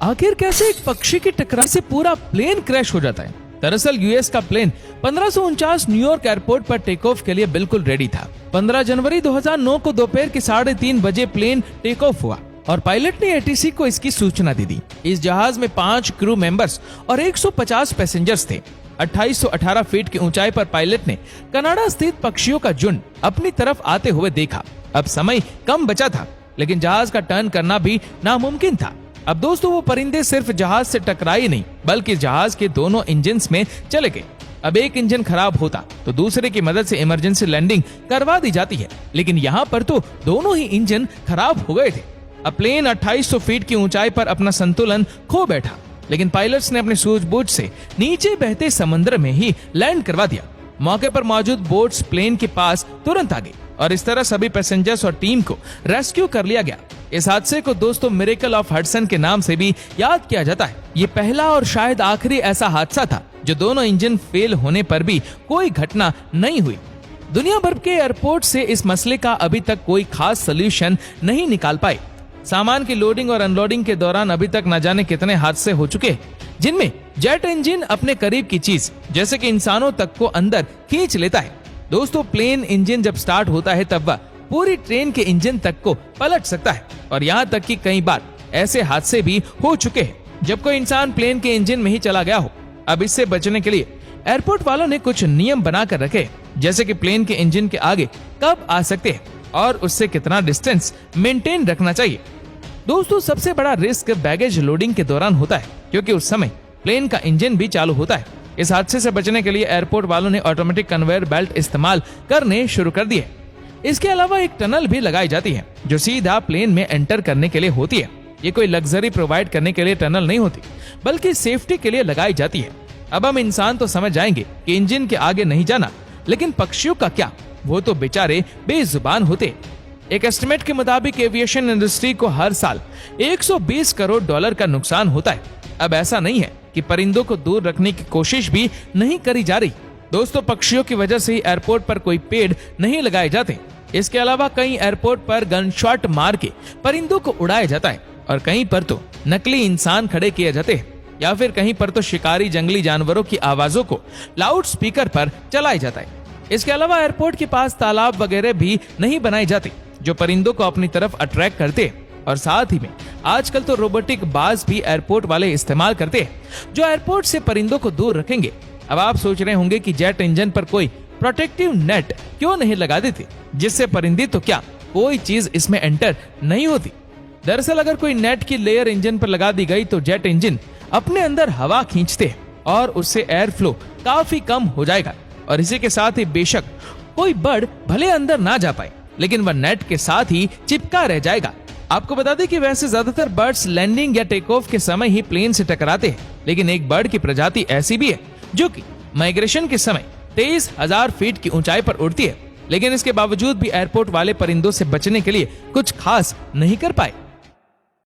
आखिर कैसे एक पक्षी की टकराव से पूरा प्लेन क्रैश हो जाता है? दरअसल यूएस का प्लेन 1549 न्यूयॉर्क एयरपोर्ट पर टेक ऑफ के लिए बिल्कुल रेडी था। 15 जनवरी 2009 को दोपहर के 3:30 बजे प्लेन टेक ऑफ हुआ और पायलट ने एटीसी को इसकी सूचना दे दी। इस जहाज में 5 क्रू मेंबर्स और 150 पैसेंजर्स थे। 2818 फीट की ऊंचाई पर पायलट ने कनाडा स्थित पक्षियों का झुंड अपनी तरफ आते हुए देखा। अब समय कम बचा था, लेकिन जहाज का टर्न करना भी नामुमकिन था। अब दोस्तों, वो परिंदे सिर्फ जहाज से टकराए नहीं, बल्कि जहाज के दोनों इंजन में चले गए। अब एक इंजन खराब होता तो दूसरे की मदद से इमरजेंसी लैंडिंग करवा दी जाती है, लेकिन यहाँ पर तो दोनों ही इंजन खराब हो गए थे। अब प्लेन 2800 फीट की ऊंचाई पर अपना संतुलन खो बैठा, लेकिन पायलट्स ने अपनी सूझबूझ से नीचे बहते समुद्र में ही लैंड करवा दिया। मौके पर मौजूद बोट्स प्लेन के पास तुरंत आ गई और इस तरह सभी पैसेंजर्स और टीम को रेस्क्यू कर लिया गया। इस हादसे को दोस्तों मिरेकल ऑफ हडसन के नाम से भी याद किया जाता है। ये पहला और शायद आखिरी ऐसा हादसा था जो दोनों इंजन फेल होने पर भी कोई घटना नहीं हुई। दुनिया भर के एयरपोर्ट से इस मसले का अभी तक कोई खास सोल्यूशन नहीं निकाल पाए। सामान की लोडिंग और अनलोडिंग के दौरान अभी तक न जाने कितने हादसे हो चुके हैं, जिनमें जेट इंजन अपने करीब की चीज जैसे कि इंसानों तक को अंदर खींच लेता है। दोस्तों, प्लेन इंजन जब स्टार्ट होता है तब वह पूरी ट्रेन के इंजन तक को पलट सकता है और यहाँ तक कि कई बार ऐसे हादसे भी हो चुके हैं जब कोई इंसान प्लेन के इंजन में ही चला गया हो। अब इससे बचने के लिए एयरपोर्ट वालों ने कुछ नियम बनाकर रखे, जैसे कि प्लेन के इंजन के आगे कब आ सकते हैं और उससे कितना डिस्टेंस मेंटेन रखना चाहिए। दोस्तों, सबसे बड़ा रिस्क बैगेज लोडिंग के दौरान होता है, क्योंकि उस समय प्लेन का इंजन भी चालू होता है। इस हादसे से बचने के लिए एयरपोर्ट वालों ने ऑटोमेटिक कन्वेयर बेल्ट इस्तेमाल करने शुरू कर दिए। इसके अलावा एक टनल भी लगाई जाती है जो सीधा प्लेन में एंटर करने के लिए होती है। ये कोई लग्जरी प्रोवाइड करने के लिए टनल नहीं होती, बल्कि सेफ्टी के लिए लगाई जाती है। अब हम इंसान तो समझ जाएंगे कि इंजन के आगे नहीं जाना, लेकिन पक्षियों का क्या? वो तो बेचारे बेजुबान होते। एक एस्टिमेट के मुताबिक एविएशन इंडस्ट्री को हर साल 120 करोड़ डॉलर का नुकसान होता है। अब ऐसा नहीं है कि परिंदों को दूर रखने की कोशिश भी नहीं करी जा रही। दोस्तों, पक्षियों की वजह से ही एयरपोर्ट पर कोई पेड़ नहीं लगाए जाते। इसके अलावा कई एयरपोर्ट पर गन शॉट मार के परिंदों को उड़ाया जाता है और कहीं पर तो नकली इंसान खड़े किए जाते हैं, या फिर कहीं पर तो शिकारी जंगली जानवरों की आवाजों को लाउड स्पीकर पर चलाया जाता है। इसके अलावा एयरपोर्ट के पास तालाब वगैरह भी नहीं बनाए जाते जो परिंदों को अपनी तरफ अट्रैक्ट करते हैं। और साथ ही में आजकल तो रोबोटिक बाज भी एयरपोर्ट वाले इस्तेमाल करते हैं जो एयरपोर्ट से परिंदों को दूर रखेंगे। अब आप सोच रहे होंगे कि जेट इंजन पर कोई प्रोटेक्टिव नेट क्यों नहीं लगा देते, जिससे परिंदे तो क्या कोई चीज इसमें एंटर नहीं होती। दरअसल अगर कोई नेट की लेयर इंजन पर लगा दी गई तो जेट इंजन अपने अंदर हवा खींचते हैं और उससे एयर फ्लो काफी कम हो जाएगा। और इसी के साथ ही बेशक कोई बर्ड भले अंदर ना जा पाए, लेकिन वह नेट के साथ ही चिपका रह जाएगा। आपको बता दें कि वैसे ज्यादातर बर्ड्स लैंडिंग या टेक ऑफ के समय ही प्लेन से टकराते हैं, लेकिन एक बर्ड की प्रजाति ऐसी भी है जो कि माइग्रेशन के समय 23,000 फीट की ऊंचाई पर उड़ती है, लेकिन इसके बावजूद भी एयरपोर्ट वाले परिंदों से बचने के लिए कुछ खास नहीं कर पाए।